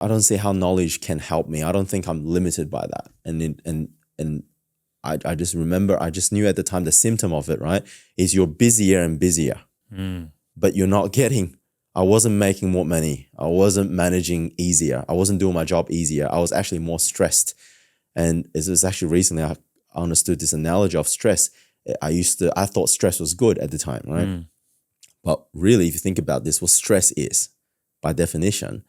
I don't see how knowledge can help me. I don't think I'm limited by that. And I just remember, I just knew at the time the symptom of it, right, is you're busier and busier, but you're not getting, I wasn't making more money. I wasn't managing easier. I wasn't doing my job easier. I was actually more stressed. And it was actually recently I understood this analogy of stress. I thought stress was good at the time, right? But really, if you think about this, what stress is, by definition,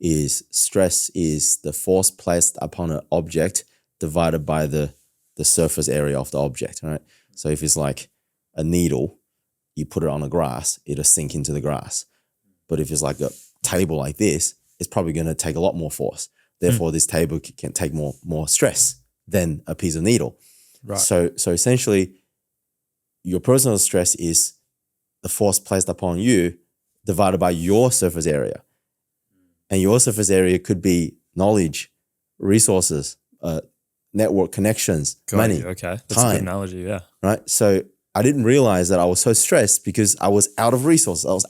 is stress is the force placed upon an object divided by the surface area of the object, right? So if it's like a needle, you put it on the grass, it'll sink into the grass. But if it's like a table like this, it's probably going to take a lot more force. Therefore, this table can take more stress than a piece of needle. Right. So essentially, your personal stress is the force placed upon you divided by your surface area. And your surface area could be knowledge, resources, network connections, money, Okay, that's time, a good analogy. Yeah. right? So I didn't realize that I was so stressed because I was out of resources. I was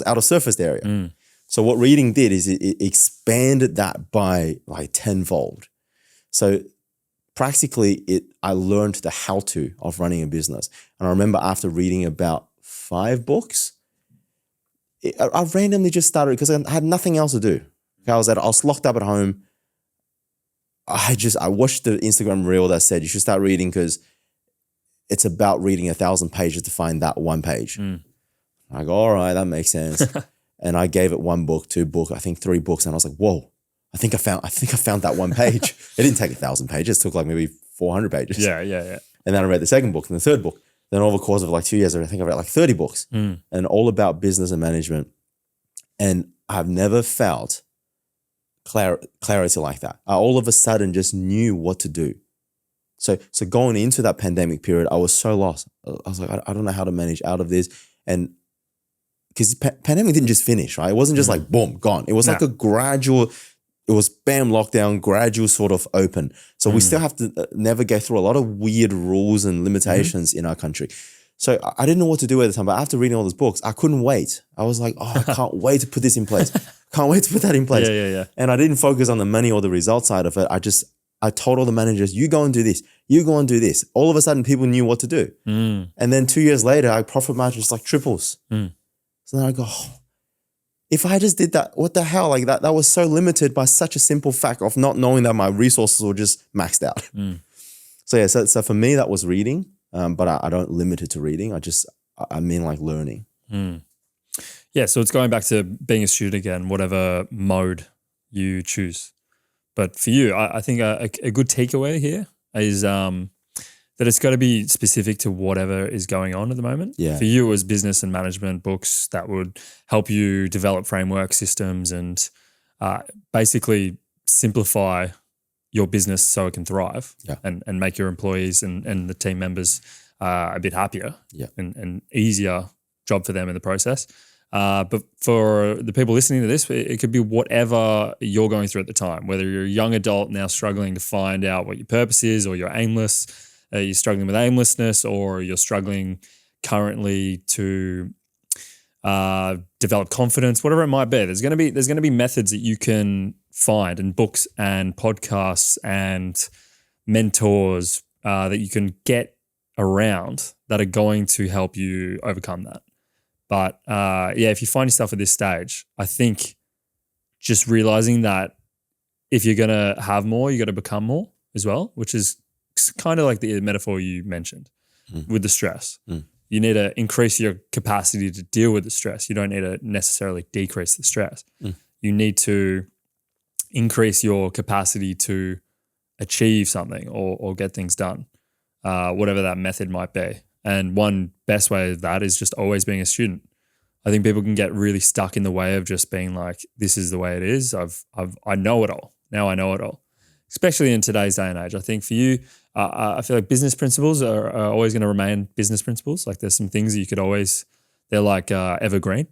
out of surface area. So what reading did is it expanded that by like tenfold. So practically I learned the how-to of running a business. And I remember after reading about 5 books, I randomly just started because I had nothing else to do. I was locked up at home. I watched the Instagram reel that said you should start reading because it's about reading 1,000 pages to find that one page. I go, all right, that makes sense. And I gave it 1 book, 2 books, I think 3 books. And I was like, whoa, I think I found that one page. It didn't take 1,000 pages. It took like maybe 400 pages. Yeah. And then I read the second book and the third book. Then over the course of like 2 years, I think I read like 30 books and all about business and management. And I've never felt clarity like that. I all of a sudden just knew what to do. So going into that pandemic period, I was so lost. I was like, I don't know how to manage out of this. And because pandemic didn't just finish, right? It wasn't just like, boom, gone. It was like a gradual, it was bam, lockdown, gradual sort of open. So we still have to navigate through a lot of weird rules and limitations in our country. So I didn't know what to do at the time, but after reading all those books, I couldn't wait. I was like, oh, I can't wait to put this in place. Can't wait to put that in place. Yeah. And I didn't focus on the money or the result side of it. I told all the managers, you go and do this. You go and do this. All of a sudden, people knew what to do. And then 2 years later, our profit margin just like triples. So then I go, oh, if I just did that, what the hell? Like that was so limited by such a simple fact of not knowing that my resources were just maxed out. So yeah, so for me, that was reading. But I don't limit it to reading. I mean like learning. Yeah, so it's going back to being a student again, whatever mode you choose. But for you, I think a good takeaway here is that it's got to be specific to whatever is going on at the moment. Yeah. For you, it was business and management books that would help you develop framework systems and basically simplify your business so it can thrive and make your employees and the team members a bit happier and easier job for them in the process. But for the people listening to this, it could be whatever you're going through at the time, whether you're a young adult now struggling to find out what your purpose is, or you're aimless, you're struggling with aimlessness, or you're struggling currently to develop confidence, whatever it might be. There's going to be methods that you can find, and books and podcasts and mentors that you can get around that are going to help you overcome that. But if you find yourself at this stage, I think just realizing that if you're going to have more, you got to become more as well, which is kind of like the metaphor you mentioned with the stress. You need to increase your capacity to deal with the stress. You don't need to necessarily decrease the stress. You need to increase your capacity to achieve something or get things done, whatever that method might be. And one best way of that is just always being a student. I think people can get really stuck in the way of just being like, this is the way it is. I know it all. Now I know it all, especially in today's day and age. I think for you, I feel like business principles are always going to remain business principles. Like there's some things that you could always, they're like evergreen.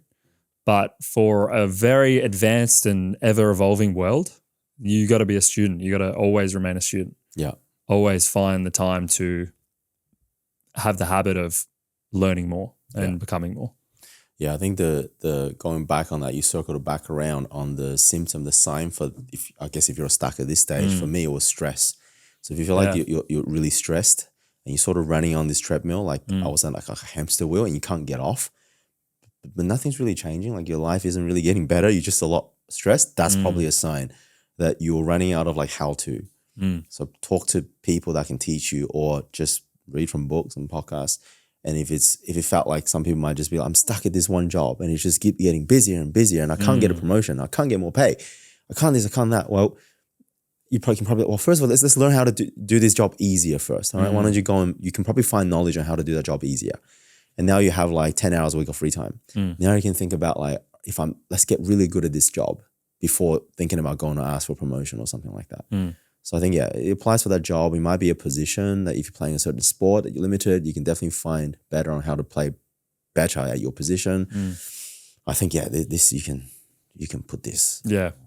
But for a very advanced and ever evolving world, you got to be a student. You got to always remain a student. Yeah. Always find the time to have the habit of learning more and becoming more. Yeah, I think the going back on that, you circled it back around on the symptom, the sign for, if you're stuck at this stage, for me, it was stress. So if you feel like you're really stressed and you're sort of running on this treadmill, like I was on like a hamster wheel and you can't get off, but nothing's really changing. Like your life isn't really getting better. You're just a lot stressed. That's probably a sign that you're running out of like how to. So talk to people that can teach you, or just read from books and podcasts. And if it felt like some people might just be like, I'm stuck at this one job and it's just keep getting busier and busier and I can't get a promotion, I can't get more pay, I can't this, I can't that. Well, you can probably, well, first of all, let's learn how to do this job easier first. All right. Why don't you go and you can probably find knowledge on how to do that job easier. And now you have like 10 hours a week of free time. Now you can think about like, let's get really good at this job before thinking about going to ask for promotion or something like that. So I think, it applies for that job. It might be a position that if you're playing a certain sport that you're limited, you can definitely find better on how to play better at your position. I think, this you can put this,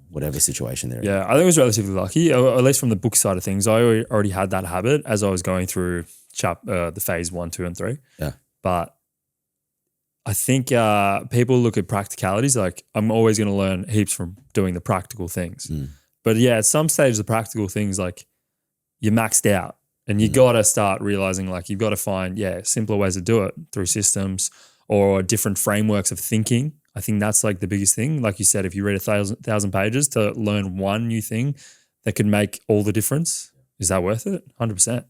whatever situation there. Yeah, I think I was relatively lucky, or at least from the book side of things. I already had that habit as I was going through the phase 1, 2, and 3. Yeah. But I think people look at practicalities like I'm always going to learn heaps from doing the practical things. But at some stage, the practical things, like you're maxed out and you got to start realizing like you've got to find, simpler ways to do it through systems or different frameworks of thinking. I think that's like the biggest thing. Like you said, if you read 1,000 pages to learn one new thing that could make all the difference, is that worth it? 100%.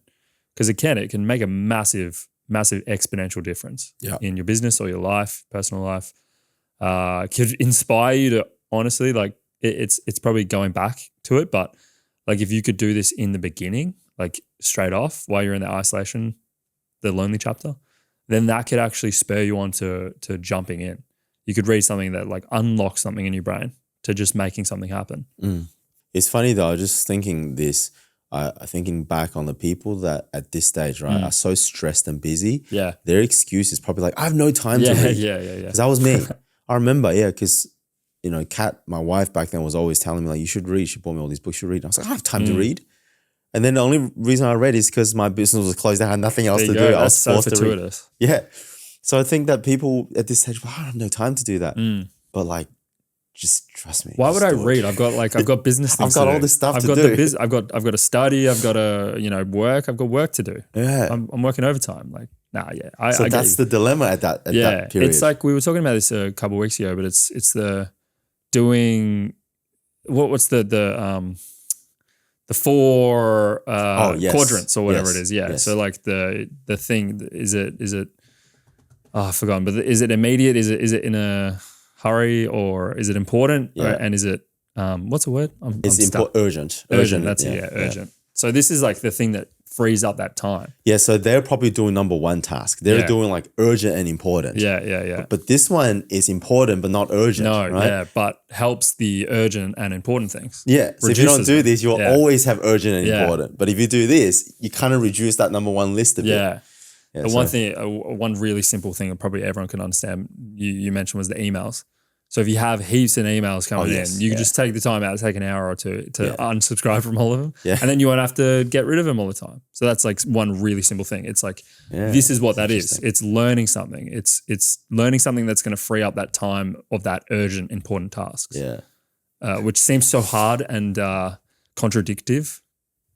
Because it can make a massive exponential difference in your business or your life, personal life. Could inspire you to honestly like, it's probably going back to it, but like if you could do this in the beginning, like straight off while you're in the isolation, the lonely chapter, then that could actually spur you on to jumping in. You could read something that like unlocks something in your brain to just making something happen. It's funny though, I was just thinking this, thinking back on the people that at this stage, right, are so stressed and busy. Yeah. Their excuse is probably like, I have no time to read. Yeah. Because that was me. I remember, because Kat, my wife back then was always telling me like, you should read. She bought me all these books, you should read. And I was like, I don't have time to read. And then the only reason I read is because my business was closed. I had nothing else to do. I was forced to read. Yeah. So I think that people at this stage, I have no time to do that. But like, just trust me. Why would I read? I've got business things I've got all this stuff to do. I've got to study. I've got to work. I've got work to do. Yeah. I'm working overtime. Like, so that's the dilemma at that period. It's like we were talking about this a couple of weeks ago, but it's the doing what's the 4 quadrants or whatever it is. Yeah. Yes. So like the thing is it I've forgotten, but is it immediate? Is it in a hurry, or is it important? And is it what's the word? Urgent. Urgent. That's urgent. So this is like the thing that frees up that time. Yeah, so they're probably doing number one task. They're doing like urgent and important. Yeah. But this one is important but not urgent. No, right? but helps the urgent and important things. Yeah. So if you don't do this, you'll always have urgent and important. But if you do this, you kind of reduce that number one list a bit. Yeah. One really simple thing that probably everyone can understand you mentioned was the emails. So if you have heaps of emails coming in, you can just take the time out to take an hour or two to unsubscribe from all of them. Yeah. And then you won't have to get rid of them all the time. So that's like one really simple thing. It's like, this is what that is. It's learning something. It's learning something that's going to free up that time of that urgent, important tasks. Yeah. Which seems so hard and contradictive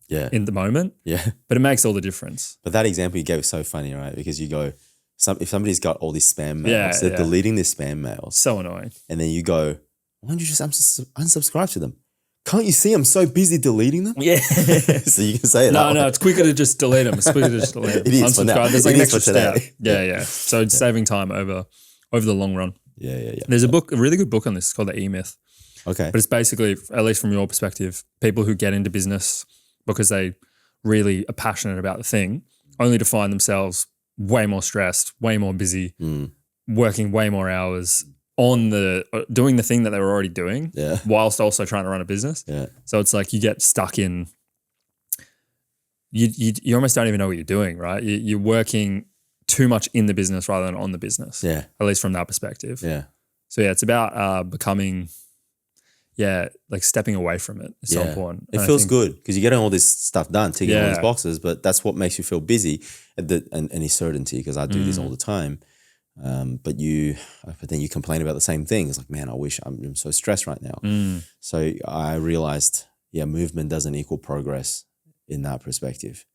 in the moment. Yeah. But it makes all the difference. But that example you gave is so funny, right? Because you go, if somebody's got all these spam mails, they're deleting their spam mails. So annoying. And then you go, why don't you just unsubscribe to them? Can't you see I'm so busy deleting them? Yeah. So you can say it. No, it's quicker to just delete them. It's quicker to just delete them. It is for now. There's like an extra step. Yeah. So it's saving time over the long run. Yeah. There's a really good book on this. It's called The E-Myth. Okay. But it's basically, at least from your perspective, people who get into business because they really are passionate about the thing, only to find themselves way more stressed, way more busy, working way more hours on doing the thing that they were already doing, whilst also trying to run a business. Yeah. So it's like you get stuck in. You almost don't even know what you're doing, right? You're working too much in the business rather than on the business. Yeah. At least from that perspective. Yeah. So it's about becoming. Yeah, like stepping away from it is so important. It feels good because you're getting all this stuff done, ticking all these boxes, but that's what makes you feel busy and the certainty, because I do this all the time. But then you complain about the same thing. It's like, man, I wish I'm so stressed right now. So I realized, movement doesn't equal progress in that perspective.